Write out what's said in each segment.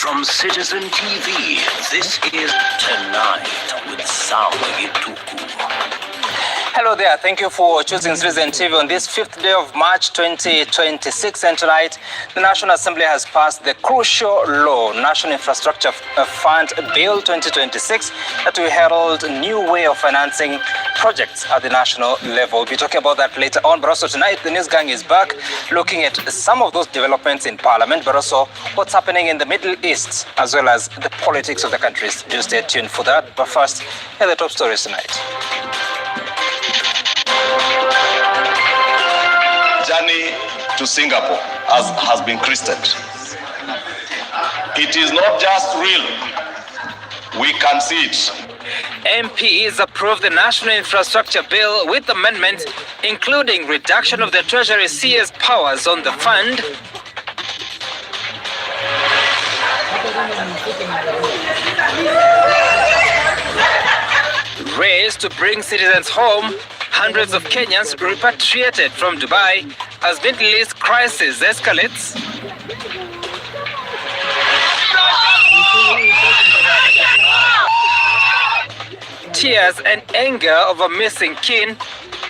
from Citizen TV, this is Tonight with Sam Gituku. Hello there, thank you for choosing Citizen TV on this 5th day of March 2026. And tonight, the National Assembly has passed the crucial law, National Infrastructure Fund Bill 2026, that will herald a new way of financing projects at the national level. We'll be talking about that later on. But also tonight, the News Gang is back looking at some of those developments in Parliament, but also what's happening in the Middle East, as well as the politics of the countries. Do stay tuned for that. But first, here are the top stories tonight. Journey to Singapore has been christened. It is not just real. We can see it. MPs approved the National Infrastructure Bill with amendments, including reduction of the Treasury CS powers on the fund, race to bring citizens home. Hundreds of Kenyans repatriated from Dubai as Middle East crisis escalates. Tears and anger over missing kin.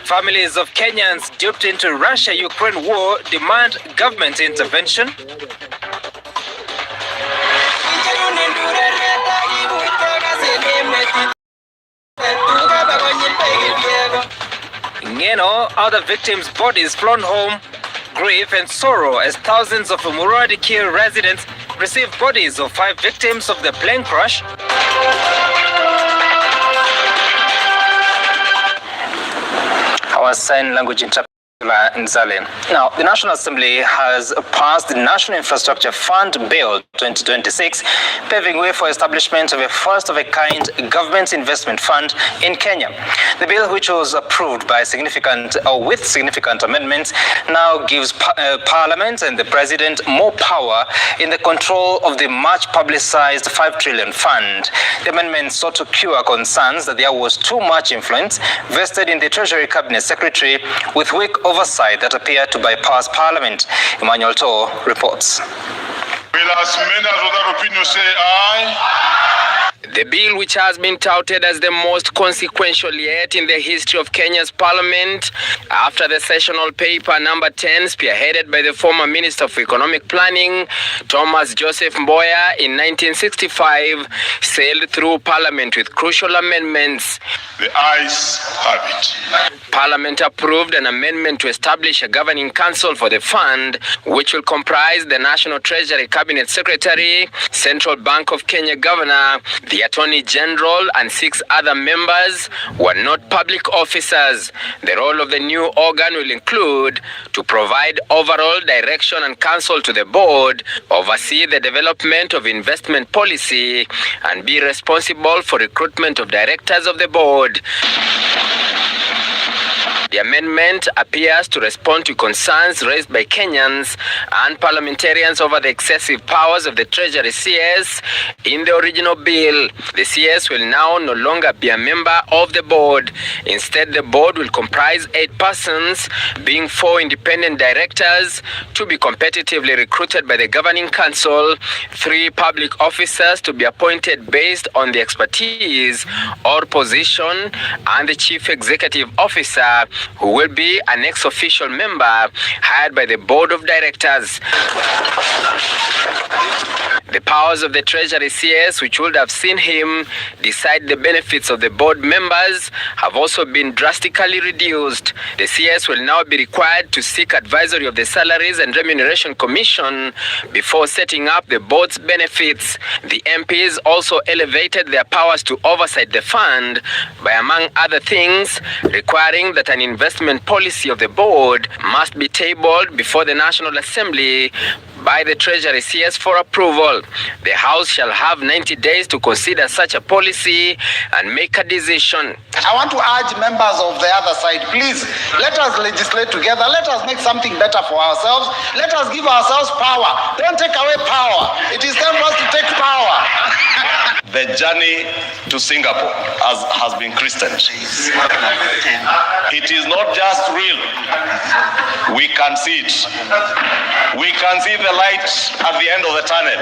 Families of Kenyans duped into Russia-Ukraine war demand government intervention. Ngeno, other victims' bodies flown home. Grief and sorrow as thousands of Muradi-Kir residents receive bodies of 5 victims of the plane crash. Our sign language interpreter Nzale. Now, the National Assembly has passed the National Infrastructure Fund Bill 2026, paving way for establishment of a first-of-a-kind government investment fund in Kenya. The bill, which was approved by with significant amendments, now gives Parliament and the President more power in the control of the much-publicized 5 trillion fund. The amendments sought to cure concerns that there was too much influence vested in the Treasury Cabinet Secretary with weak oversight that appeared to bypass Parliament. Emmanuel Toh reports. Will as many as without opinion say aye? The bill, which has been touted as the most consequential yet in the history of Kenya's parliament, after the sessional paper number 10, spearheaded by the former Minister for Economic Planning, Thomas Joseph Mboya, in 1965, sailed through Parliament with crucial amendments. The ayes have it. Parliament approved an amendment to establish a governing council for the fund, which will comprise the National Treasury Cabinet Secretary, Central Bank of Kenya Governor, the Attorney General, and 6 other members who are not public officers. The role of the new organ will include to provide overall direction and counsel to the board, oversee the development of investment policy, and be responsible for recruitment of directors of the board. The amendment appears to respond to concerns raised by Kenyans and parliamentarians over the excessive powers of the Treasury CS. In the original bill, the CS will now no longer be a member of the board. Instead, the board will comprise 8 persons, being 4 independent directors to be competitively recruited by the governing council, 3 public officers to be appointed based on the expertise or position, and the chief executive officer, who will be an ex-official member hired by the board of directors. The powers of the Treasury CS, which would have seen him decide the benefits of the board members, have also been drastically reduced. The CS will now be required to seek advisory of the Salaries and Remuneration Commission before setting up the board's benefits. The MPs also elevated their powers to oversight the fund by, among other things, requiring that an investment policy of the board must be tabled before the National Assembly by the Treasury CS for approval. The House shall have 90 days to consider such a policy and make a decision. I want to urge members of the other side, please, let us legislate together. Let us make something better for ourselves. Let us give ourselves power. Don't take away power. It is time for us to take power. The journey to Singapore has been christened. It is not just real. We can see it. We can see the light at the end of the tunnel.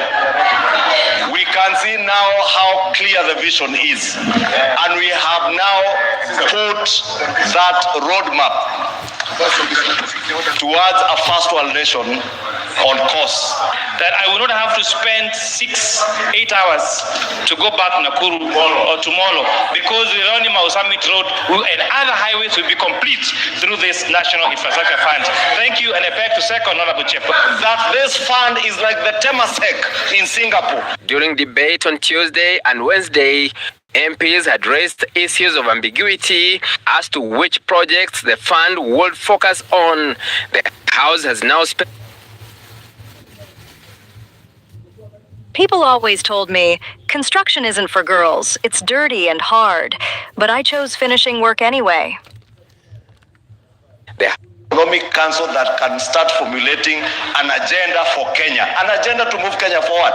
We can see now how clear the vision is. And we have now put that roadmap towards a first world nation on course. That I will not have to spend 6-8 hours to go back Nakuru or to Molo, because the Ronnie Mau Summit Road and other highways will be complete through this National Infrastructure Fund. Thank you, and I beg to second Honorable Chairman that this fund is like the Temasek in Singapore. During debate on Tuesday and Wednesday, MPs had raised issues of ambiguity as to which projects the fund would focus on. The House has now spent. People always told me, construction isn't for girls, it's dirty and hard. But I chose finishing work anyway. The Economic Council that can start formulating an agenda for Kenya, an agenda to move Kenya forward.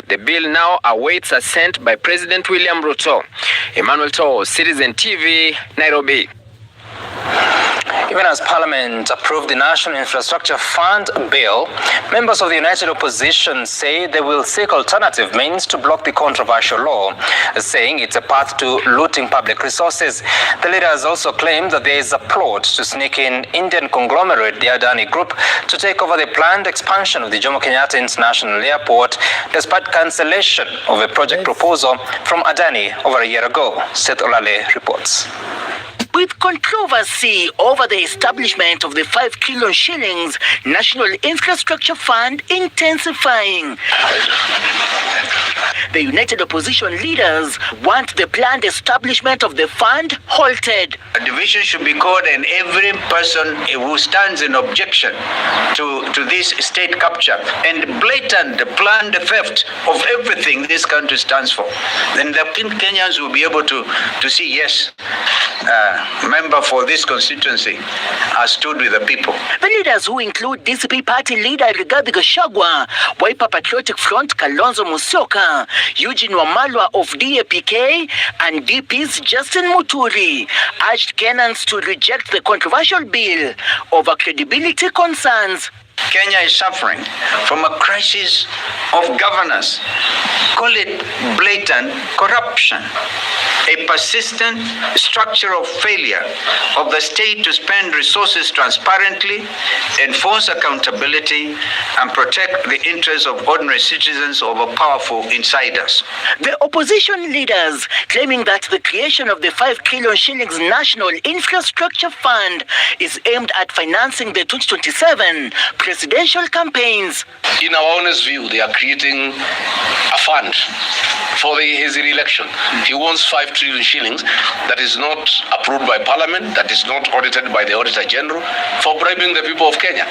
The bill now awaits assent by President William Ruto. Emmanuel Toh, Citizen TV, Nairobi. Even as Parliament approved the National Infrastructure Fund bill, members of the United Opposition say they will seek alternative means to block the controversial law, saying it's a path to looting public resources. The leaders also claim that there is a plot to sneak in Indian conglomerate, the Adani Group, to take over the planned expansion of the Jomo Kenyatta International Airport, despite cancellation of a project proposal from Adani over a year ago. Seth Olale reports. With controversy over the establishment of the 5 trillion shillings National Infrastructure Fund intensifying, the United Opposition leaders want the planned establishment of the fund halted. A division should be called, and every person who stands in objection to this state capture and blatant planned theft of everything this country stands for, then the Kenyans will be able to see, yes, member for this constituency has stood with the people. The leaders, who include DCP party leader Rigathi Gachagua, Wiper Patriotic Front Kalonzo Musyoka, Eugene Wamalwa of DAPK, and DP's Justin Muturi, urged Kenyans to reject the controversial bill over credibility concerns. Kenya is suffering from a crisis of governance. Call it blatant corruption. A persistent structure of failure of the state to spend resources transparently, enforce accountability, and protect the interests of ordinary citizens over powerful insiders. The opposition leaders claiming that the creation of the 5 trillion shillings National Infrastructure Fund is aimed at financing the 2027 presidential campaigns. In our honest view, they are creating a fund for his re-election. He wants 5 trillion shillings that is not approved by Parliament, that is not audited by the Auditor General, for bribing the people of Kenya.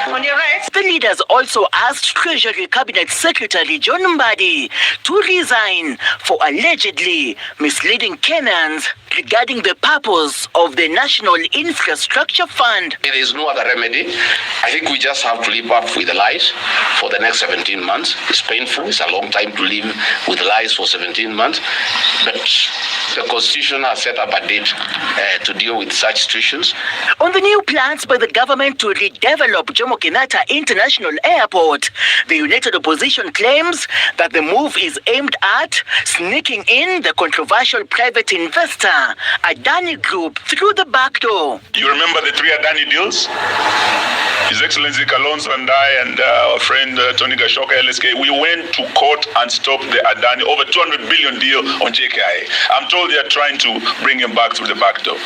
On your right. The leaders also asked Treasury Cabinet Secretary John Mbadi to resign for allegedly misleading Kenyans regarding the purpose of the National Infrastructure Fund. There is no other remedy. I think we just have to live up with the lies for the next 17 months. It's painful. It's a long time to live with lies for 17 months. But the Constitution has set up a date to deal with such situations. On the new plans by the government to redevelop Jomo Kenyatta International Airport, the United Opposition claims that the move is aimed at sneaking in the controversial private investor, Adani Group, through the back door. You remember the 3 Adani deals? His Excellency Kalonzo and I and our friend Tony Gashoka, LSK, we went to court and stopped the Adani over 200 billion deal on JKI. I'm told they are trying to bring him back through the back door.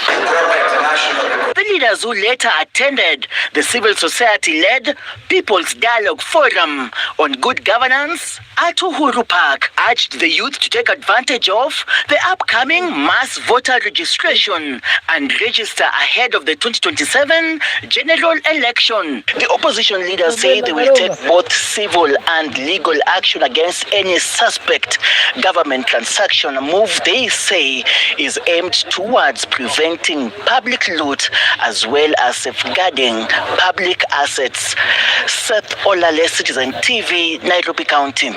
The leaders, who later attended the civil society-led People's Dialogue Forum on Good Governance at Uhuru Park, urged the youth to take advantage of the upcoming mass voting voter registration and register ahead of the 2027 general election. The opposition leaders say they will take both civil and legal action against any suspect government transaction, a move they say is aimed towards preventing public loot as well as safeguarding public assets. Seth Olale, Citizen TV, Nairobi County.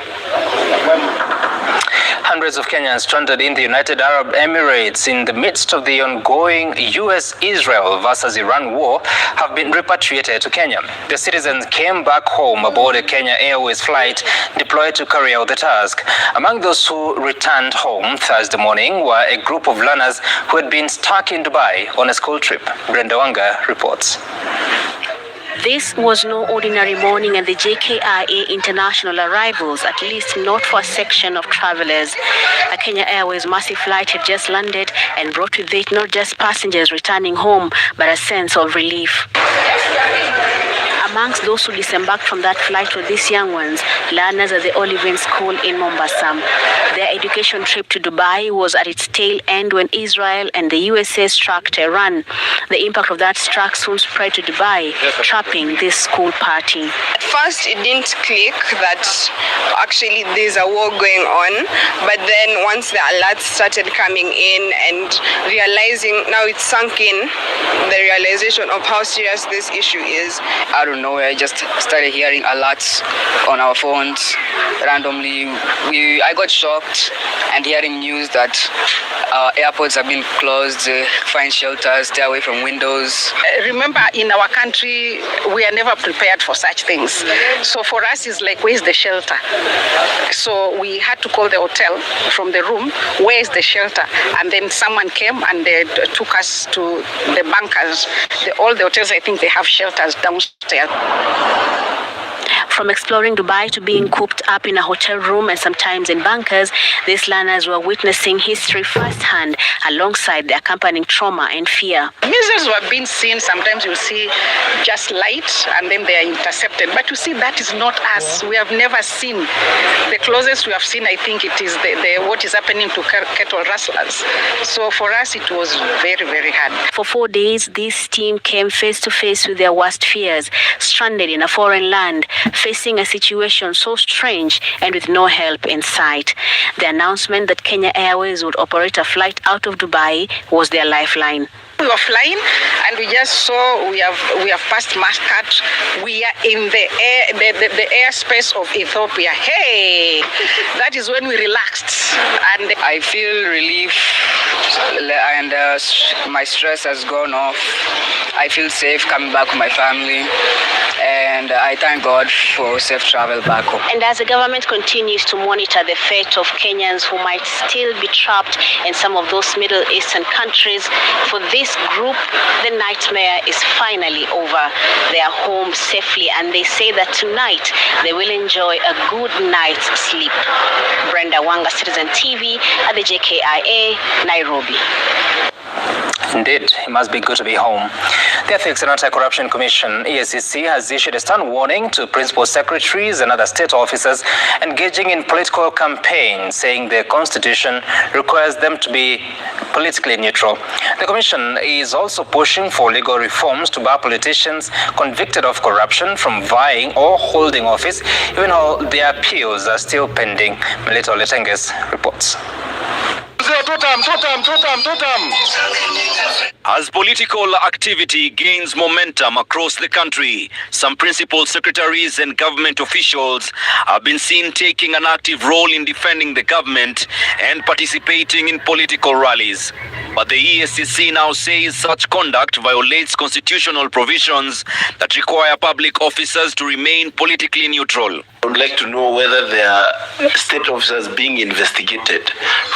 Hundreds of Kenyans stranded in the United Arab Emirates in the midst of the ongoing US-Israel versus Iran war have been repatriated to Kenya. The citizens came back home aboard a Kenya Airways flight deployed to carry out the task. Among those who returned home Thursday morning were a group of learners who had been stuck in Dubai on a school trip. Brenda Wanga reports. This was no ordinary morning at the JKIA international arrivals, at least not for a section of travelers. A Kenya Airways massive flight had just landed and brought with it not just passengers returning home, but a sense of relief. Amongst those who disembarked from that flight were these young ones, learners at the Oliven School in Mombasa. Their education trip to Dubai was at its tail end when Israel and the USA struck Tehran. The impact of that struck soon spread to Dubai, trapping this school party. At first, it didn't click that actually there's a war going on, but then once the alerts started coming in and realizing, now it's sunk in, the realization of how serious this issue is. Out of nowhere, I just started hearing alerts on our phones randomly. I got shocked and hearing news that airports have been closed, find shelters, stay away from windows. Remember, in our country, we are never prepared for such things. So for us, it's like, where's the shelter? So we had to call the hotel from the room, where's the shelter? And then someone came and they took us to the bunkers. All the hotels, I think they have shelters downstairs. From exploring Dubai to being cooped up in a hotel room and sometimes in bunkers, these learners were witnessing history firsthand alongside the accompanying trauma and fear. Missiles were being seen. Sometimes you'll see just light and then they are intercepted. But you see, that is not us. We have never seen. The closest we have seen, I think, it is what is happening to cattle rustlers. So for us, it was very, very hard. For 4 days, this team came face to face with their worst fears, stranded in a foreign land, facing a situation so strange and with no help in sight. The announcement that Kenya Airways would operate a flight out of Dubai was their lifeline. We were flying and we just saw we have passed Muscat. We are in the air, the airspace of Ethiopia. Hey, that is when we relaxed. And I feel relief and my stress has gone off. I feel safe coming back with my family. And I thank God for safe travel back home. And as the government continues to monitor the fate of Kenyans who might still be trapped in some of those Middle Eastern countries, for this group, the nightmare is finally over. They are home safely and they say that tonight they will enjoy a good night's sleep. Brenda Wanga, Citizen TV at the JKIA, Nairobi. Indeed, it must be good to be home. The Ethics and Anti-Corruption Commission, EACC, has issued a stern warning to principal secretaries and other state officers engaging in political campaigns, saying the Constitution requires them to be politically neutral. The Commission is also pushing for legal reforms to bar politicians convicted of corruption from vying or holding office, even though their appeals are still pending. Melito Letenges reports. As political activity gains momentum across the country, some principal secretaries and government officials have been seen taking an active role in defending the government and participating in political rallies. But the EACC now says such conduct violates constitutional provisions that require public officers to remain politically neutral. I would like to know whether there are state officers being investigated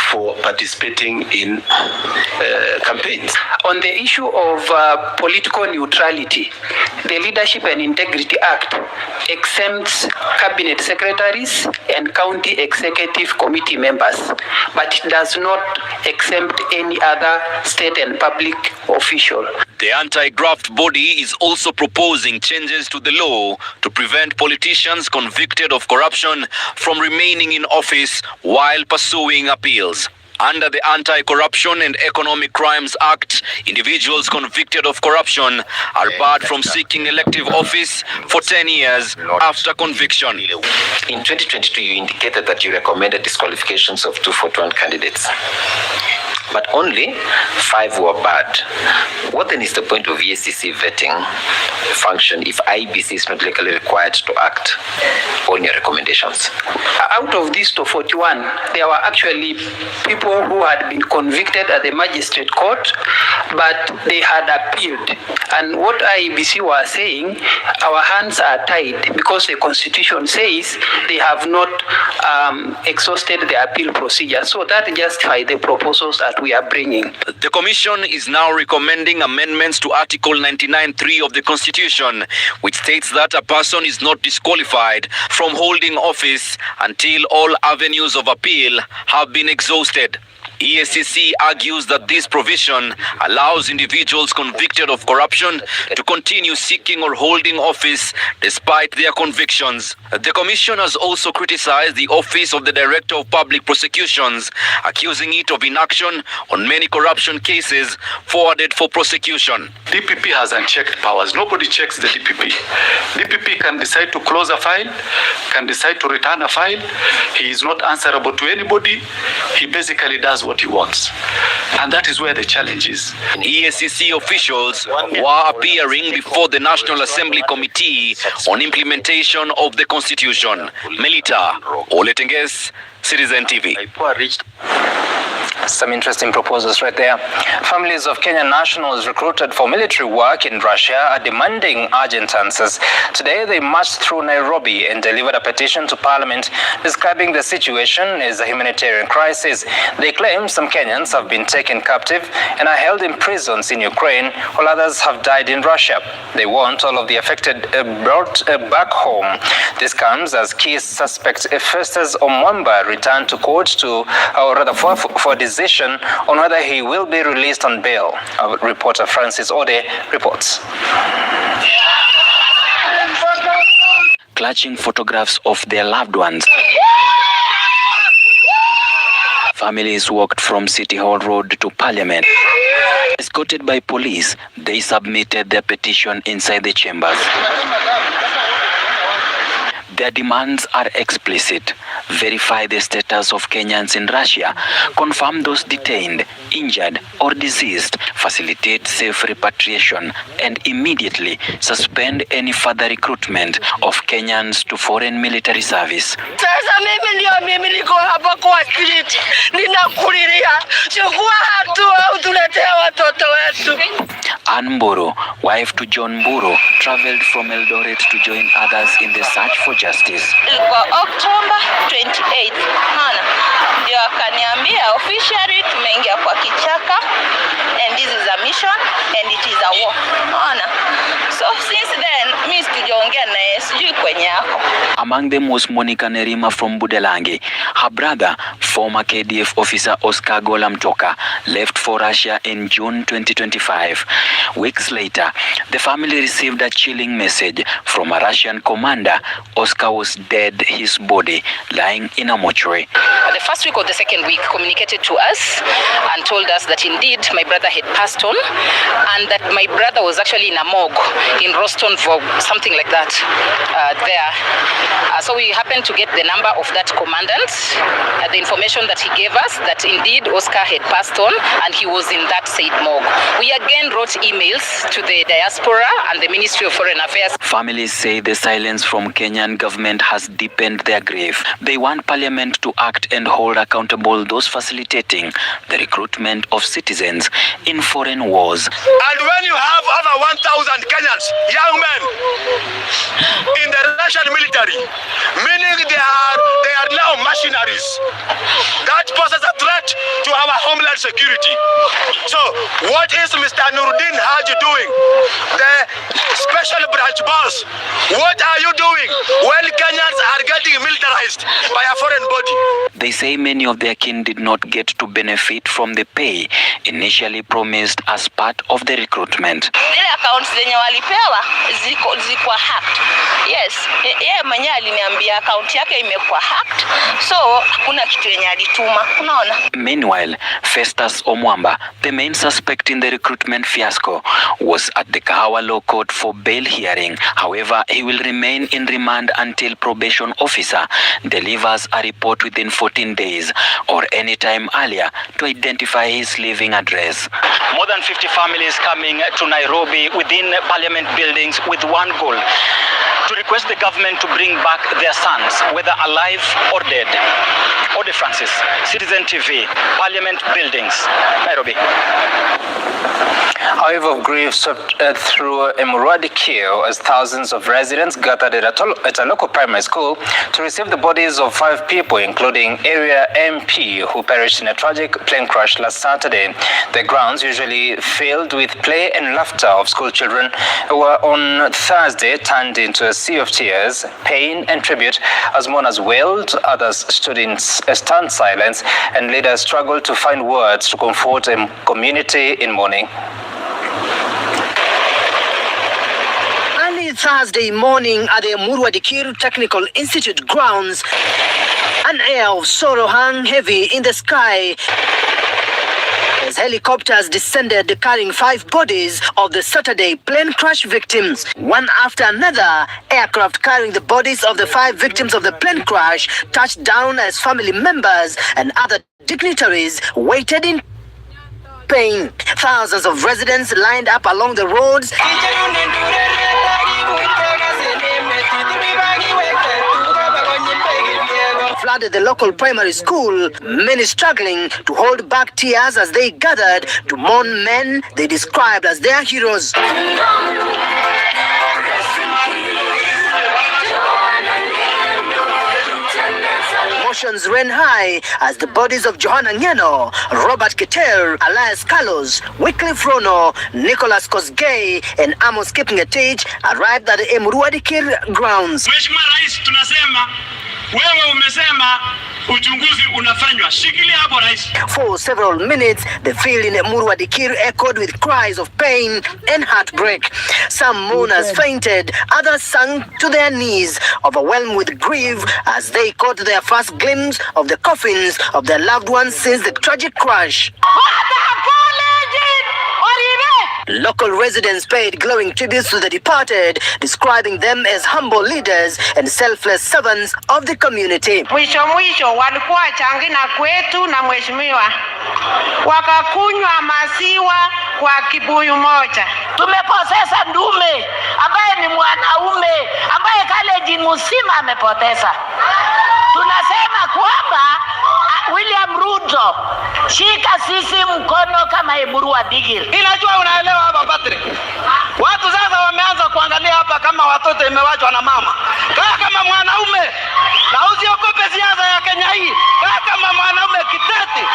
for participating in campaigns. On the issue of political neutrality, the Leadership and Integrity Act exempts cabinet secretaries and county executive committee members, but it does not exempt any other state and public official. The anti-graft body is also proposing changes to the law to prevent politicians convicted of corruption from remaining in office while pursuing appeals. Under the Anti-Corruption and Economic Crimes Act, individuals convicted of corruption are barred from seeking elective office for 10 years after conviction. In 2022, you indicated that you recommended disqualifications of 241 candidates, but only 5 were barred. What then is the point of EACC vetting function if IEBC is not legally required to act on your recommendations? Out of these 241, there were actually people who had been convicted at the magistrate court, but they had appealed. And what IEBC was saying, our hands are tied because the constitution says they have not exhausted the appeal procedure. So that justifies the proposals that we are bringing. The Commission is now recommending amendments to Article 99(3) of the Constitution, which states that a person is not disqualified from holding office until all avenues of appeal have been exhausted. EACC argues that this provision allows individuals convicted of corruption to continue seeking or holding office despite their convictions. The Commission has also criticized the Office of the Director of Public Prosecutions, accusing it of inaction on many corruption cases forwarded for prosecution. DPP has unchecked powers. Nobody checks the DPP. DPP can decide to close a file, can decide to return a file. He is not answerable to anybody. He basically does what he wants. And that is where the challenge is. EACC officials were appearing before the National Assembly Committee on Implementation of the Constitution. Melita Oletenges, Citizen TV. Some interesting proposals right there. Families of Kenyan nationals recruited for military work in Russia are demanding urgent answers. Today, they marched through Nairobi and delivered a petition to Parliament describing the situation as a humanitarian crisis. They claim some Kenyans have been taken captive and are held in prisons in Ukraine, while others have died in Russia. They want all of the affected brought back home. This comes as key suspect Festus Omwamba returned to court for decision on whether he will be released on bail. Our reporter Francis Ode reports. Clutching photographs of their loved ones, families walked from City Hall Road to Parliament. Escorted by police, they submitted their petition inside the chambers. Their demands are explicit. Verify the status of Kenyans in Russia, confirm those detained, injured, or deceased, facilitate safe repatriation, and immediately suspend any further recruitment of Kenyans to foreign military service. Sasa mimi niko hapa kwa street. Ninakulilia. Chukua hatua utuletee watoto wetu. Ann Mburu, wife to John Mburu, traveled from Eldoret to join others in the search for justice. Ilikuwa October 28th. Hana. Ndio akaniambia officially tumeingia kwa kichaka and this is a mission and it is a war. Hana. So since then, mimi sijaongea naye sijui kwenye yako. Among them was Monica Nerima from Budelangi. Her brother, former KDF officer Oscar Gola Mtoka, left for Russia in June 2025. Weeks later, the family received a chilling message from a Russian commander. Oscar was dead, his body lying in a mortuary. The first week or the second week communicated to us and told us that indeed my brother had passed on and that my brother was actually in a morgue in Roston for something like that there. So we happened to get the number of that commandant, the information that he gave us that indeed Oscar had passed on and he was in that said morgue. We again wrote emails to the diaspora and the Ministry of Foreign Affairs. Families say the silence from Kenyan government has deepened their grief. They want Parliament to act and hold accountable those facilitating the recruitment of citizens in foreign wars. And when you have over 1,000 Kenyans, young men, in the Russian military, meaning they are now mercenaries, that poses a threat to our homeland security. So what is Mr. Nuruddin Haji doing? The special branch boss, what are you doing when Kenyans are getting militarized by a foreign body? They say many of their kin did not get to benefit from the pay initially promised as part of the recruitment. Zile accounts zenye walipewa zilikuwa hacked. Yes, yeye mwenyewe aliniambia account yake imekuwa hacked. So hakuna kitu yenye alituma. Unaona? Meanwhile, Festus Omwamba, the main suspect in the recruitment fiasco, was at the Kahawa Law Court for bail hearing. However, he will remain in remand until probation officer delivers a report within 14 days or any time earlier to identify his living address. More than 50 families coming to Nairobi within parliament buildings with one goal: to request the government to bring back their sons, whether alive or dead. Ode Francis, Citizen TV, Parliament Buildings, Nairobi. A wave of grief swept through Emurua as thousands of residents gathered at a local primary school to receive the bodies of 5 people, including area MP who perished in a tragic plane crash last Saturday. The grounds, usually filled with play and laughter of school children, were on Thursday turned into a sea of tears, pain and tribute as mourners wailed, others stood in stunned silence, and leaders struggled to find words to comfort a community in mourning. Early Thursday morning at the Emurua Dikir Technical Institute grounds, an air of sorrow hung heavy in the sky as helicopters descended carrying 5 bodies of the Saturday plane crash victims. One after another, aircraft carrying the bodies of the 5 victims of the plane crash touched down as family members and other dignitaries waited in pain. Thousands of residents lined up along the roads flooded the local primary school, many struggling to hold back tears as they gathered to mourn men they described as their heroes. Emotions ran high as the bodies of Johanna Ngeno, Robert Keter, Elias Carlos, Wycliffe Rono, Nicholas Kosgei, and Amos Kipngetich arrived at the Emurua Dikir grounds. Mheshimiwa Rais, tunasema wewe umesema uchunguzi unafanywa. Shikilia hapo Rais. For several minutes, the field in Emurua Dikir echoed with cries of pain and heartbreak. Some mourners fainted, others sank to their knees, overwhelmed with grief as they caught their first glimpse of the coffins of their loved ones since the tragic crash. Local residents paid glowing tributes to the departed, describing them as humble leaders and selfless servants of the community. Mwisho walikuwa changina kwetu na mheshimiwa wakakunywa maziwa kwa kibuyu moja. Tumepoteza ndume ambaye ni mwanaume ambaye college mzima amepoteza. Tunasema kwamba William Ruto, shika sisi mkono kama Emurua Dikir. Ninajua unaelewa hapa Patrick. Watu sasa wameanza kuangalia hapa kama watoto imewachwa na mama. Kaa kama mwanaume na usiogope siasa ya Kenya hii. Kaa kama mwanaume kitete.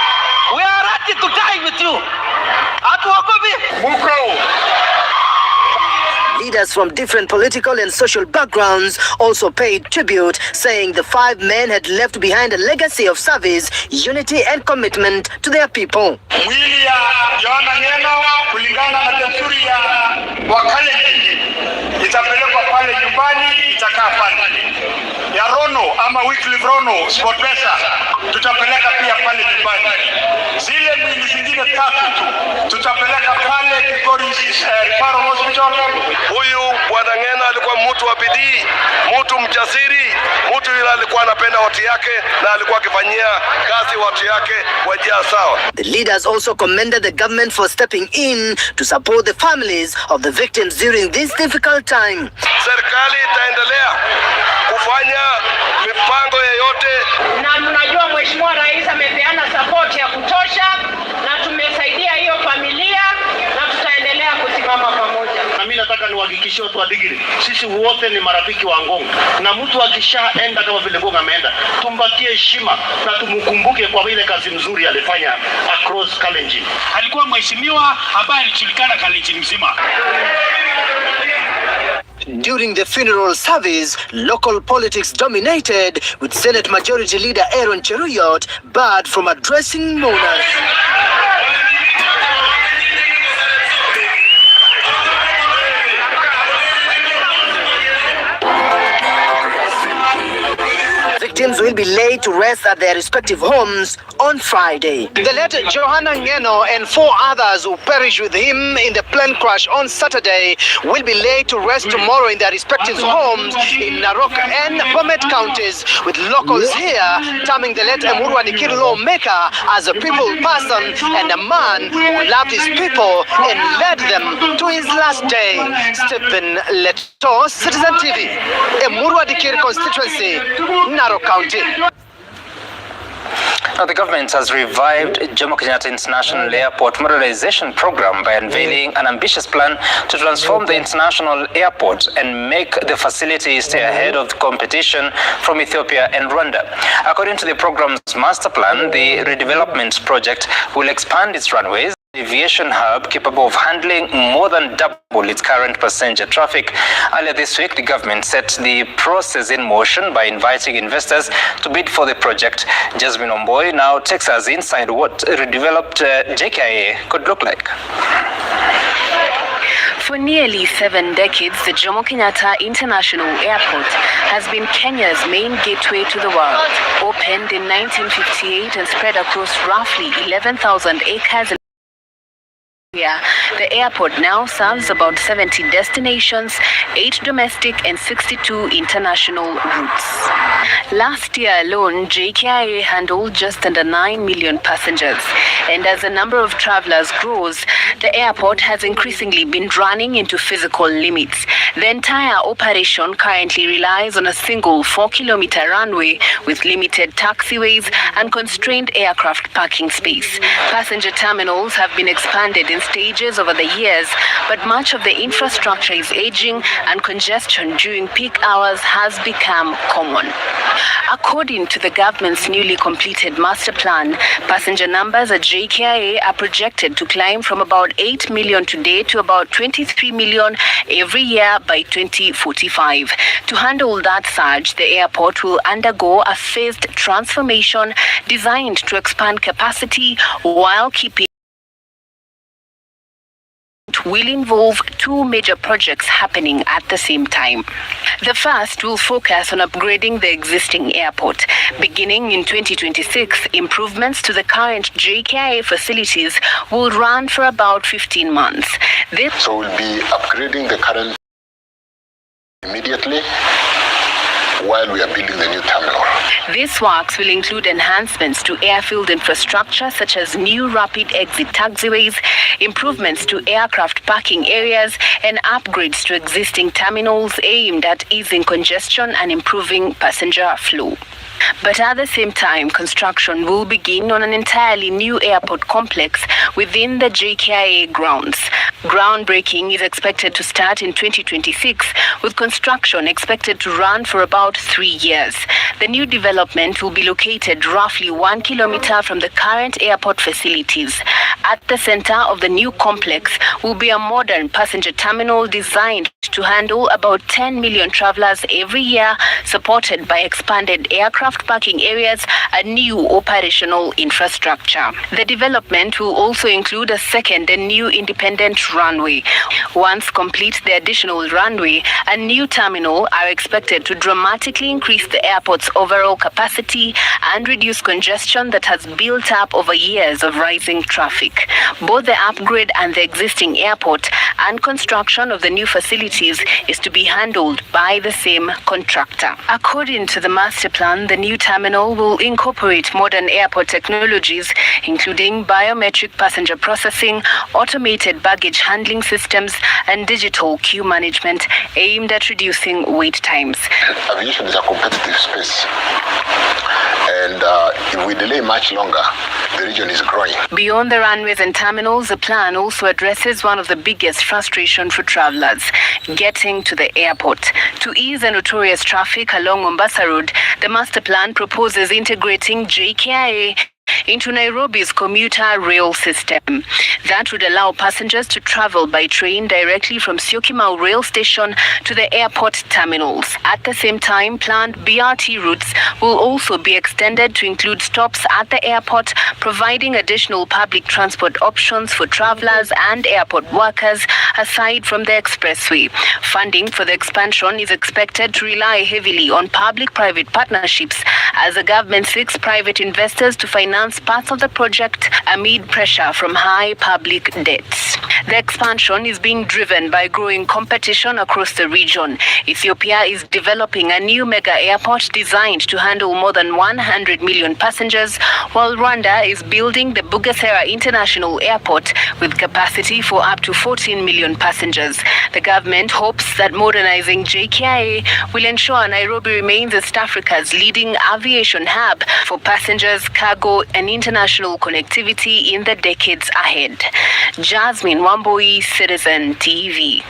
We are ready to die with you. Hatuogopi. Mukro. Leaders from different political and social backgrounds also paid tribute, saying the 5 men had left behind a legacy of service, unity and commitment to their people. Mwili ya Johanna Ngeno kulingana na desturi ya Wakalenjin itapelekwa pale nyumbani, itakaa pale. Ya Rono ama Wycliffe Rono Sportpesa tutapeleka pia pale nyumbani. Zile mwili zingine 3 tu tutapeleka pale Kigori Referral Hospital. Huyu Bwana Ngeno alikuwa mtu wa bidii, mtu mjasiri, mtu yule alikuwa anapenda watu yake na alikuwa akifanyia kazi watu yake kwa njia sawa. The leaders also commended the government for stepping in to support the families of the victims during this difficult time. Serikali itaendelea kufanya mipango yoyote. Na mnajua Mheshimiwa Rais amepeana support ya kutosha na tumesaidia hiyo familia na tutaendelea kusimama pamoja. Na mimi nataka niwahakikishie watu wa Dikir, sisi wote ni marafiki wa Ngong. Na mtu akishaenda kama vile Ngong ameenda, tumpatie heshima na tumkumbuke kwa ile kazi nzuri alifanya across Kalenjin. Alikuwa mheshimiwa ambaye alijulikana Kalenjin mzima. During the funeral service, local politics dominated, with Senate Majority Leader Aaron Cheruyot barred from addressing mourners. victims will be laid to rest at their respective homes on Friday. The late Johanna Ngeno and 4 others who perished with him in the plane crash on Saturday will be laid to rest tomorrow in their respective homes in Narok and Bomet counties, with locals here terming the late Emurua Dikir lawmaker as a people person and a man who loved his people and led them to his last day. Stephen Leto, Citizen TV, Emurua Dikir constituency, Narok County. Now, the government has revived Jomo Kenyatta International Airport modernization program by unveiling an ambitious plan to transform the international airport and make the facility stay ahead of the competition from Ethiopia and Rwanda. According to the program's master plan, the redevelopment project will expand its runways, aviation hub capable of handling more than double its current passenger traffic. Earlier this week, the government set the process in motion by inviting investors to bid for the project. Jasmine Omboy now takes us inside what redeveloped JKIA could look like. For nearly 7 decades, the Jomo Kenyatta International Airport has been Kenya's main gateway to the world. Opened in 1958 and spread across roughly 11,000 acres in the airport now serves about 70 destinations, 8 domestic and 62 international routes. Last year alone, JKIA handled just under 9 million passengers, and as the number of travelers grows, the airport has increasingly been running into physical limits. The entire operation currently relies on a single 4-kilometer runway with limited taxiways and constrained aircraft parking space. Passenger terminals have been expanded in stages over the years, but much of the infrastructure is aging and congestion during peak hours has become common. According to the government's newly completed master plan, passenger numbers at JKIA are projected to climb from about 8 million today to about 23 million every year by 2045. To handle that surge, the airport will undergo a phased transformation designed to expand capacity while keeping will involve 2 major projects happening at the same time. The first will focus on upgrading the existing airport. Beginning in 2026, improvements to the current JKIA facilities will run for about 15 months. So we'll be upgrading the current immediately while we are building the new terminal. These works will include enhancements to airfield infrastructure such as new rapid exit taxiways, improvements to aircraft parking areas, and upgrades to existing terminals aimed at easing congestion and improving passenger flow. But at the same time, construction will begin on an entirely new airport complex within the JKIA grounds. Groundbreaking is expected to start in 2026, with construction expected to run for about 3 years. The new development will be located roughly 1 kilometer from the current airport facilities. At the center of the new complex will be a modern passenger terminal designed to handle about 10 million travelers every year, supported by expanded aircraft parking areas and new operational infrastructure. The development will also include a second and new independent runway. Once complete, the additional runway and new terminal are expected to dramatically increase the airport's overall capacity and reduce congestion that has built up over years of rising traffic. Both the upgrade and the existing airport and construction of the new facilities is to be handled by the same contractor. According to the master plan, the new terminal will incorporate modern airport technologies, including biometric passenger processing, automated baggage handling systems, and digital queue management aimed at reducing wait times. Aviation is a competitive space, and if we delay much longer, the region is growing. Beyond the runways and terminals, the plan also addresses one of the biggest frustrations for travelers: getting to the airport. To ease the notorious traffic along Mombasa Road, the master plan proposes integrating JKIA into Nairobi's commuter rail system. That would allow passengers to travel by train directly from Syokimau rail station to the airport terminals. At the same time, planned BRT routes will also be extended to include stops at the airport, providing additional public transport options for travelers and airport workers aside from the expressway. Funding for the expansion is expected to rely heavily on public-private partnerships as the government seeks private investors to finance parts of the project amid pressure from high public debts. The expansion is being driven by growing competition across the region. Ethiopia is developing a new mega airport designed to handle more than 100 million passengers, while Rwanda is building the Bugesera International Airport with capacity for up to 14 million passengers. The government hopes that modernizing JKIA will ensure Nairobi remains East Africa's leading aviation hub for passengers, cargo, and international connectivity in the decades ahead. Jasmine Wamboi, Citizen TV.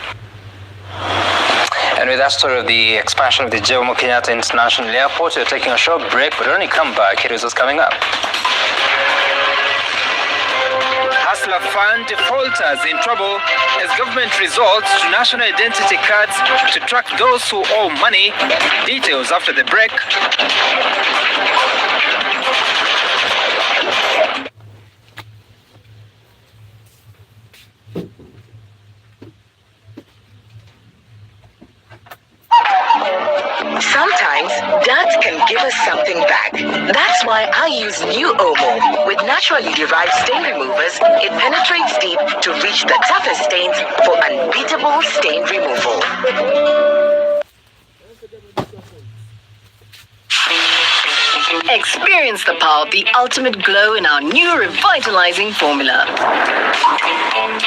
And with that story of the expansion of the Jomo Kenyatta International Airport, we're taking a short break, but when we come back, here is what's coming up. Hustler Fund defaulters in trouble as government resorts to national identity cards to track those who owe money. Details after the break. Sometimes dirt can give us something back. That's why I use new Omo. With naturally derived stain removers, it penetrates deep to reach the toughest stains for unbeatable stain removal. Experience the power of the ultimate glow in our new revitalizing formula.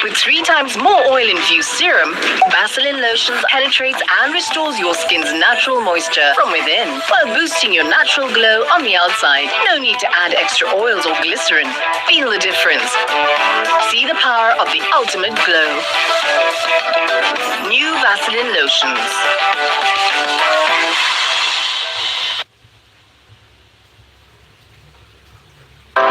With 3 times more oil-infused serum, Vaseline Lotions penetrates and restores your skin's natural moisture from within, while boosting your natural glow on the outside. No need to add extra oils or glycerin. Feel the difference. See the power of the ultimate glow. New Vaseline Lotions.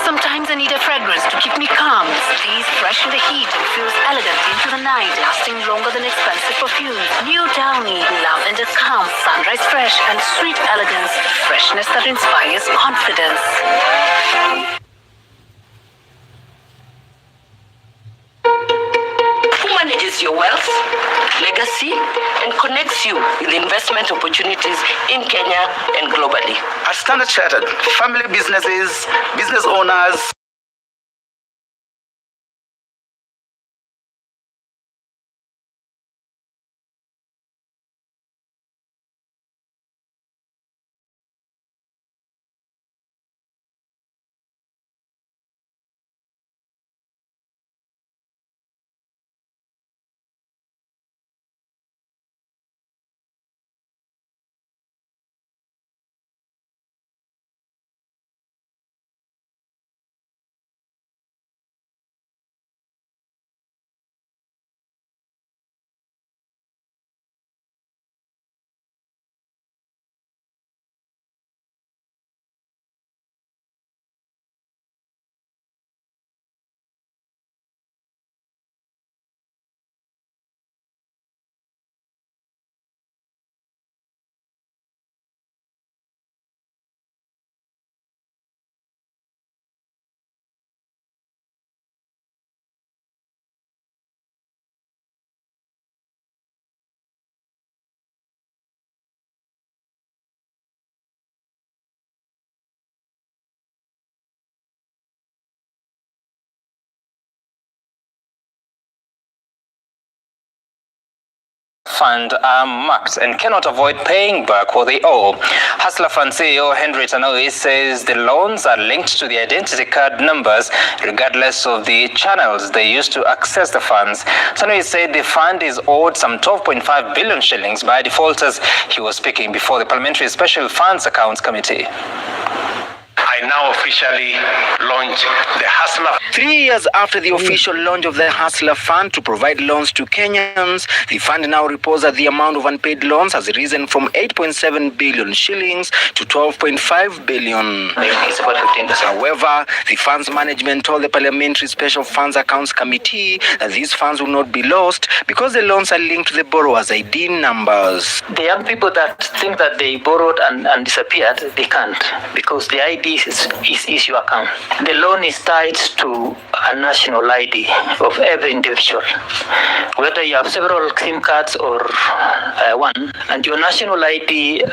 Sometimes I need a fragrance to keep me calm. Stays fresh in the heat and feels elegant into the night, lasting longer than expensive perfumes. New Downy, lavender calm, sunrise fresh, and sweet elegance. Freshness that inspires confidence. Who manages your wealth, legacy, and connects you with investment opportunities in Kenya and globally? At Standard Chartered, family businesses, business owners, Fund are marked and cannot avoid paying back what they owe. Hustler Fund CEO Henry Tanui says the loans are linked to the identity card numbers regardless of the channels they use to access the funds. Tanui said the fund is owed some 12.5 billion shillings by defaulters. He was speaking before the Parliamentary Special Funds Accounts Committee. I I now officially launch the Hustler. 3 years after the official launch of the Hustler Fund to provide loans to Kenyans, the fund now reports that the amount of unpaid loans has risen from 8.7 billion shillings to 12.5 billion. It's about 15%. However, the fund's management told the Parliamentary Special Funds Accounts Committee that these funds will not be lost because the loans are linked to the borrowers' ID numbers. The young people that think that they borrowed and disappeared, they can't, because the ID is your account. The loan is tied to a national ID of every individual, whether you have several SIM cards or one, and your national ID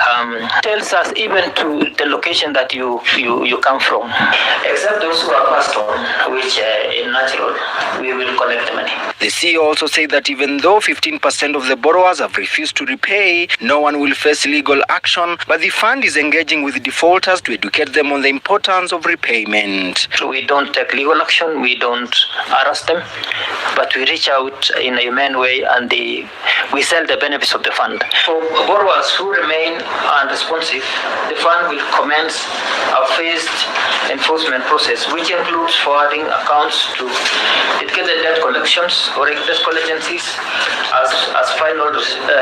tells us even to the location that you come from, except those who are passed on, which in natural, we will collect the money. The CEO also said that even though 15% of the borrowers have refused to repay, no one will face legal action, but the fund is engaging with defaulters to educate them on the importance of repayment. So we don't take legal action, we don't arrest them, but we reach out in a humane way and we sell the benefits of the fund. For borrowers who remain unresponsive, the fund will commence a phased enforcement process, which includes forwarding accounts to dedicated debt collections or debt collegencies as final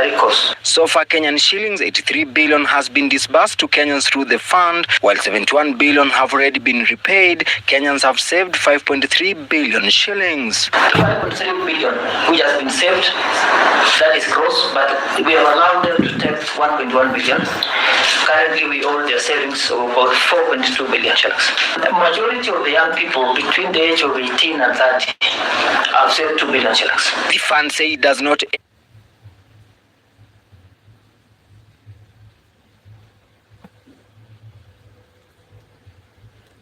recourse. So far, Kenyan shillings 83 billion has been disbursed to Kenyans through the fund, while 71 billion have already been repaid. Kenyans have saved 5.3 billion shillings. 5.3 billion, which has been saved, that is gross, but we have allowed them to take 1.1 billion. Currently, we own their savings of about 4.2 billion shillings. The majority of the young people between the age of 18 and 30 have saved 2 billion shillings. The fund say it does not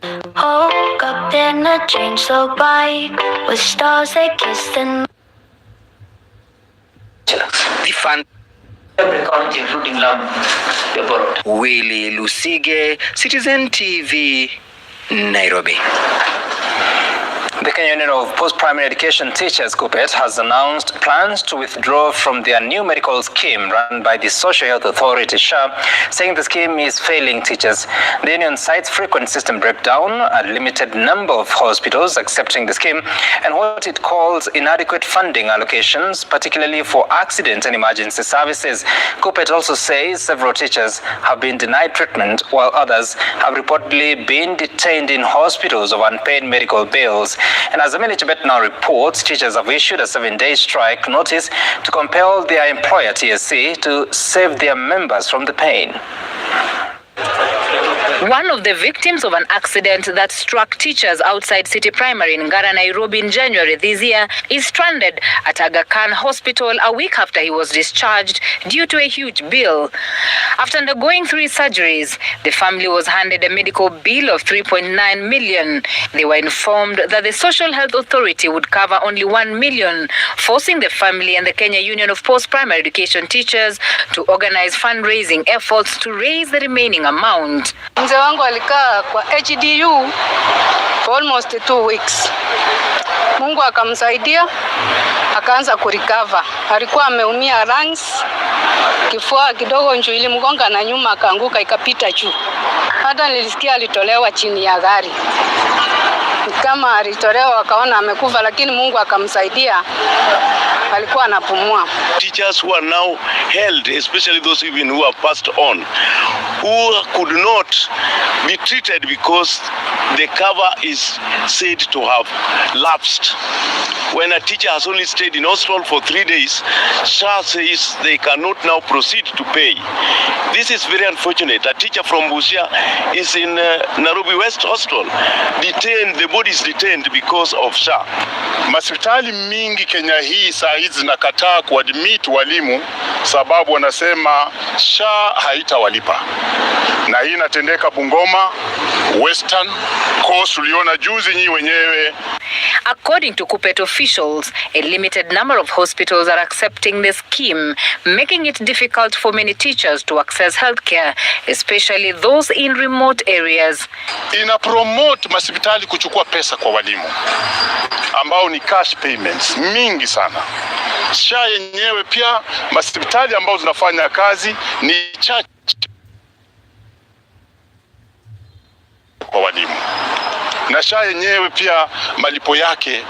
woke up in a dream so bright, with stars that kissed and the fund. Every county, including Lamu, they borrowed. Willie Lusige, Citizen TV, Nairobi. The Kenya Union of Post-Primary Education Teachers, KUPPET, has announced plans to withdraw from their new medical scheme run by the Social Health Authority, SHA, saying the scheme is failing teachers. The union cites frequent system breakdown, a limited number of hospitals accepting the scheme, and what it calls inadequate funding allocations, particularly for accident and emergency services. KUPPET also says several teachers have been denied treatment, while others have reportedly been detained in hospitals of unpaid medical bills. And as Amini Chebet now reports, teachers have issued a 7-day strike notice to compel their employer, TSC, to save their members from the pain. One of the victims of an accident that struck teachers outside City Primary in Ngara, Nairobi in January this year is stranded at Aga Khan Hospital a week after he was discharged due to a huge bill. After undergoing 3 surgeries, the family was handed a medical bill of 3.9 million. They were informed that the Social Health Authority would cover only 1 million, forcing the family and the Kenya Union of Post-Primary Education Teachers to organize fundraising efforts to raise the remaining amount. Mzee wangu alikaa kwa HDU for almost 2 weeks. Mungu akamsaidia, akaanza kurecover. Alikuwa ameumia lungs, kifua kidogo njoo ilimgonga na nyuma akaanguka ikapita juu. Hata nilisikia alitolewa chini ya gari. Kama alitolewa wakaona amekufa, lakini Mungu akamsaidia, alikuwa anapumua. Teachers who are now held, especially those even who have passed on, who could not be treated because the cover is said to have lapsed. When a teacher has only stayed in hospital for 3 days, SHA says they cannot now proceed to pay. This is very unfortunate. A teacher from Busia is in Nairobi West Hospital, detained, the body is detained because of SHA. Hospitali mingi Kenya hii saa hizi zinakataa kuadmit walimu sababu wanasema SHA haitawalipa. Na hii inatendeka Bungoma, Western, Coast, uliona juzi nyi wenyewe. According to KUPPET officials, a limited number of hospitals are accepting the scheme, making it difficult for many teachers to access healthcare, especially those in remote areas. Ina promote hospitali kuchukua pesa kwa walimu ambao ni cash payments mingi sana. SHA yenyewe pia hospitali ambao zinafanya kazi ni chache kwa walimu. na SHA yenyewe pia malipo yake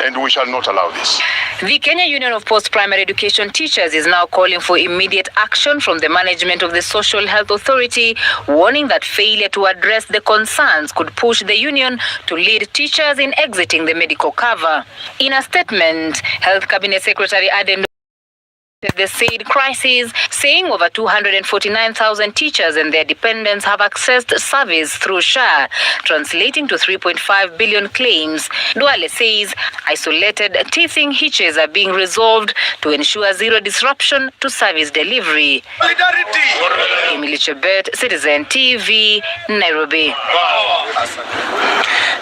and we shall not allow this. The Kenya Union of Post-Primary Education Teachers is now calling for immediate action from the management of the Social Health Authority, warning that failure to address the concerns could push the union to lead teachers in exiting the medical cover. In a statement, Health Cabinet Secretary Aden the said crisis, saying over 249,000 teachers and their dependents have accessed service through SHA, translating to 3.5 billion claims. Duale says isolated teething hitches are being resolved to ensure zero disruption to service delivery. Solidarity. Emily Chebet, Citizen TV, Nairobi.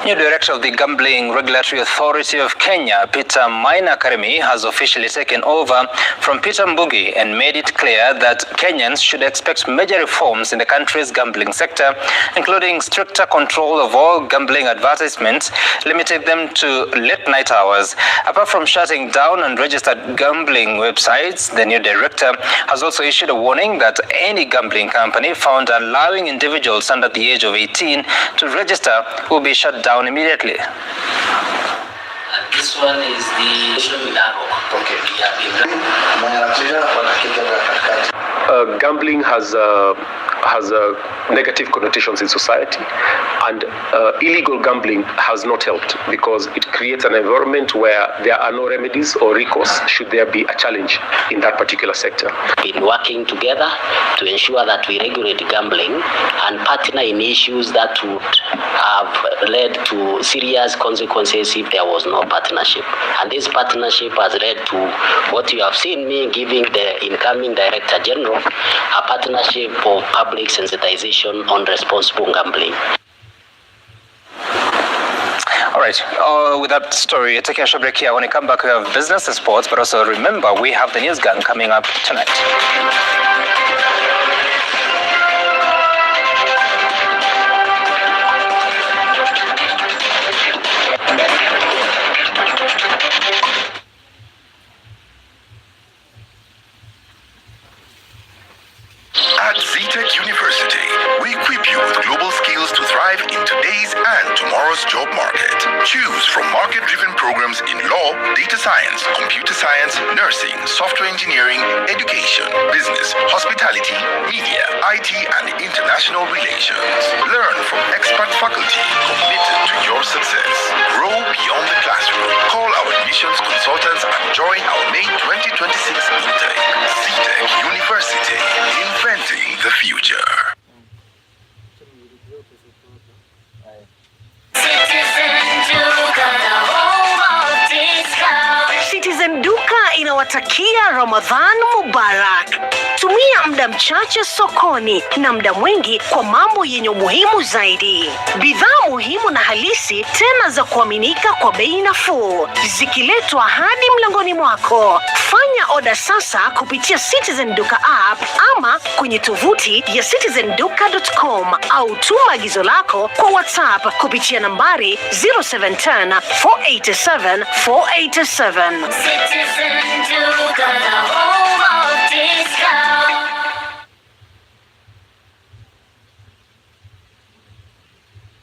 New Director of the Gambling Regulatory Authority of Kenya, Peter Maina Karimi, has officially taken over from Peter Mbugi and made it clear that Kenyans should expect major reforms in the country's gambling sector, including stricter control of all gambling advertisements, limiting them to late night hours. Apart from shutting down unregistered gambling websites, the new director has also issued a warning that any gambling company found allowing individuals under the age of 18 to register will be shut down immediately. This one is the gambling has negative connotations in society, and illegal gambling has not helped because it creates an environment where there are no remedies or recourse should there be a challenge in that particular sector. Been working together to ensure that we regulate gambling and partner in issues that would have led to serious consequences if there was no partnership. And this partnership has led to what you have seen me giving the incoming Director General, a partnership of public sensitization on responsible gambling. All right, with that story, take a short break here. When we come back, we have business and sports, but also remember, we have the news gang coming up tonight. At ZTech University, we equip you with global skills to thrive in today's and tomorrow's job market. Choose from market-driven programs in law, data science, computer science, nursing, software engineering, education, business, hospitality, media, IT, and international relations. Learn from expert faculty committed to your success. Grow beyond the classroom. Call our admissions consultants and join our May 2026 intake. ZTech University. Inventing the future. Citizen Duka inawatakia Ramadhan Mubarak. Tumia muda mchache sokoni na muda mwingi kwa mambo yenye umuhimu zaidi. Bidhaa muhimu na halisi tena za kuaminika kwa bei nafuu, zikiletwa hadi mlangoni mwako. Fanya oda sasa kupitia Citizen Duka app ama kwenye tovuti ya citizenduka.com au tuma agizo lako kwa WhatsApp kupitia nambari 0710 487 487. Citizen Duka, the home of discount.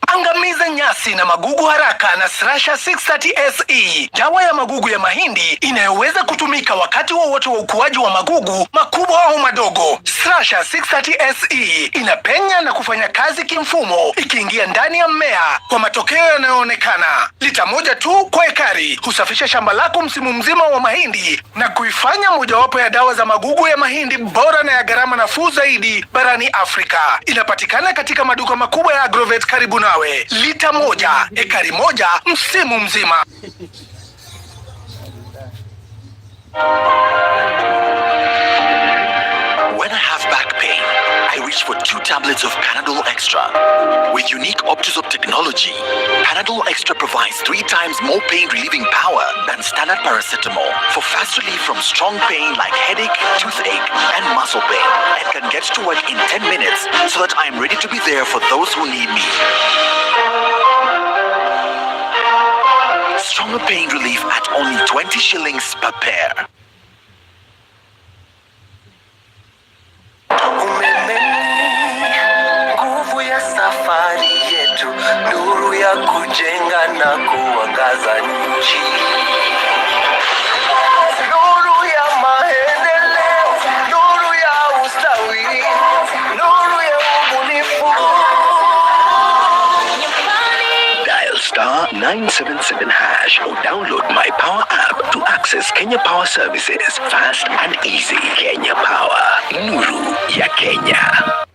Angamiza nyasi na magugu haraka na Thrasher 630 SE, dawa ya magugu ya mahindi inayoweza kutumika wakati wowote wa ukuaji wa magugu makubwa au madogo. Thrasher 630 SE inapenya na kufanya kazi kimfumo ikiingia ndani ya mmea kwa matokeo yanayoonekana. Lita moja tu kwa ekari husafisha shamba lako msimu mzima wa mahindi na kuifanya mojawapo ya dawa za magugu ya mahindi bora na ya gharama nafuu zaidi barani Afrika. Inapatikana katika maduka makubwa ya Agrovet karibu nawe. Lita moja, ekari moja, msimu mzima. When I have back pain, I reach for 2 tablets of Panadol Extra. With unique Optizop technology, Panadol Extra provides 3 times more pain-relieving power than standard paracetamol for fast relief from strong pain like headache, toothache, and muscle pain, and can get to work in 10 minutes so that I am ready to be there for those who need me. Stronger pain relief at only 20 shillings per pair. Nguvu ya safari yetu. kujenga na kuangaza nchi. Nuru ya maendeleo, nuru ya ustawi, nuru ya ubunifu. Dial *977# or download my Power app to access Kenya Power services fast and easy. Kenya Power, nuru ya Kenya.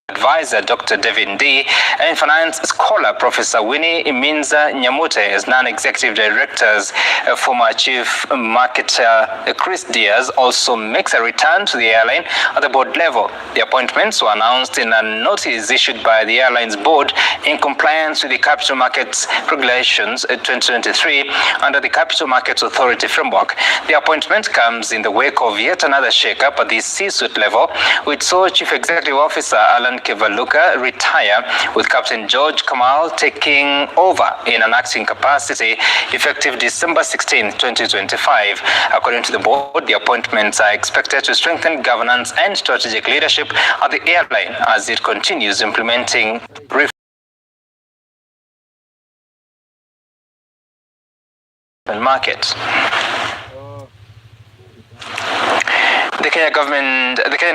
Advisor Dr. David Ndii and finance scholar Professor Winnie Iminza Nyamute as non-executive directors. Former chief marketer Chris Diaz also makes a return to the airline at the board level. The appointments were announced in a notice issued by the airline's board in compliance with the Capital Markets Regulations 2023 under the Capital Markets Authority framework. The appointment comes in the wake of yet another shake-up at the C-suite level, which saw Chief Executive Officer Alan Kivaluka retire, with Captain George Kamal taking over in an acting capacity effective December 16, 2025. According to the board, the appointments are expected to strengthen governance and strategic leadership at the airline as it continues implementing market. The Kenyan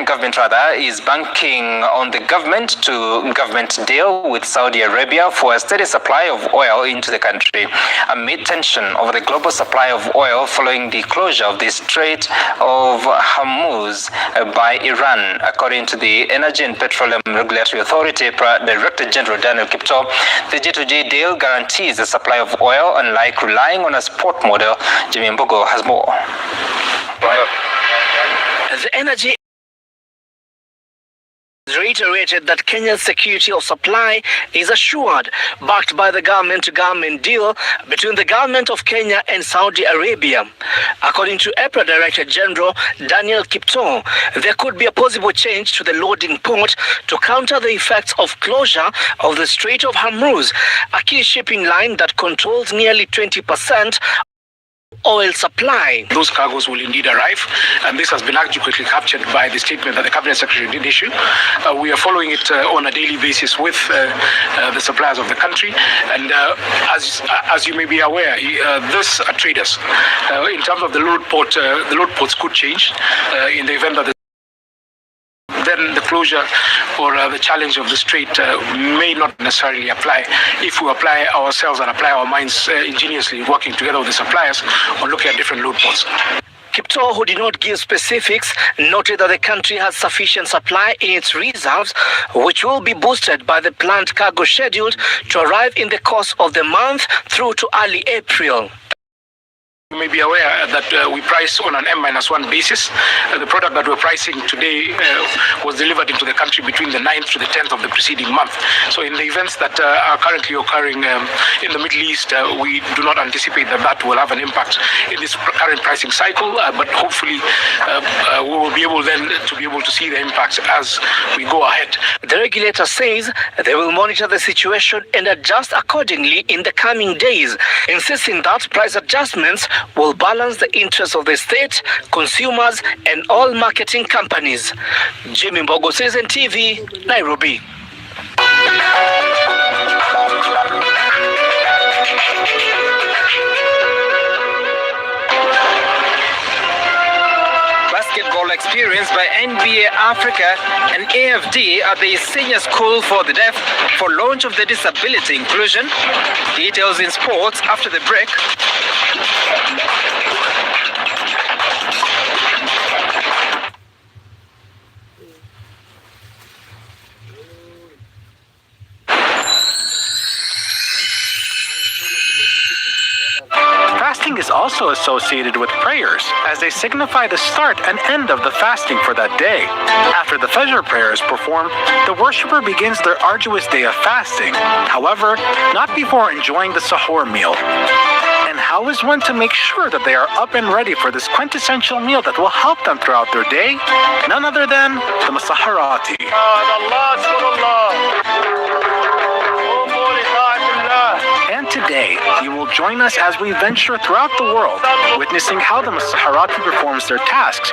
government is banking on the government-to-government deal with Saudi Arabia for a steady supply of oil into the country amid tension over the global supply of oil following the closure of the Strait of Hormuz by Iran. According to the Energy and Petroleum Regulatory Authority Director General Daniel Kipto, the G2G deal guarantees the supply of oil, unlike relying on a spot model. Jimmy Mbogo has more. The energy reiterated that Kenya's security of supply is assured, backed by the government-to-government deal between the government of Kenya and Saudi Arabia. According to EPRA Director General Daniel Kipto, there could be a possible change to the loading port to counter the effects of closure of the Strait of Hormuz, a key shipping line that controls nearly 20% oil supply. Those cargoes will indeed arrive, and this has been adequately captured by the statement that the Cabinet Secretary did issue. We are following it on a daily basis with the suppliers of the country, and as you may be aware, this are traders. In terms of the load ports could change in the event that then the closure or the challenge of the strait may not necessarily apply if we apply ourselves and apply our minds ingeniously, working together with the suppliers on looking at different load ports. Kipto, who did not give specifics, noted that the country has sufficient supply in its reserves, which will be boosted by the planned cargo scheduled to arrive in the course of the month through to early April. You may be aware that we price on an M-1 basis. The product that we're pricing today was delivered into the country between the 9th to the 10th of the preceding month. So in the events that are currently occurring in the Middle East, we do not anticipate that will have an impact in this current pricing cycle, but hopefully we will be able then to see the impacts as we go ahead. The regulator says they will monitor the situation and adjust accordingly in the coming days, insisting that price adjustments will balance the interests of the state, consumers, and all marketing companies. Jimmy Mbogo, Citizen TV, Nairobi. Basketball experience by NBA Africa and AFD at the Senior School for the Deaf for launch of the disability inclusion. Details in sports after the break. Fasting is also associated with prayers, as they signify the start and end of the fasting for that day. After the Fajr prayer is performed, the worshipper begins their arduous day of fasting, however, not before enjoying the sahur meal. And how is one to make sure that they are up and ready for this quintessential meal that will help them throughout their day? None other than the Masaharati. And today, you will join us as we venture throughout the world, witnessing how the Masaharati performs their tasks.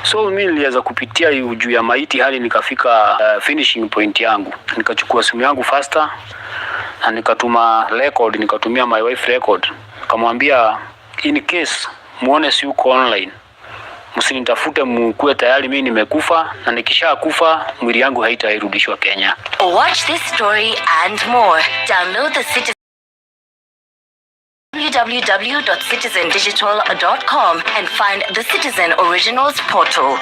So mimi niliweza kupitia juu ya maiti hadi nikafika finishing point yangu. Nikachukua simu yangu faster na nikatumia my wife record. Nikamwambia in case muone si uko online, msinitafute, mkuwe tayari mimi nimekufa, na nikisha kufa mwili yangu haitairudishwa Kenya. Watch this story and more. Download the Citizen www.citizendigital.com and find the Citizen Originals portal.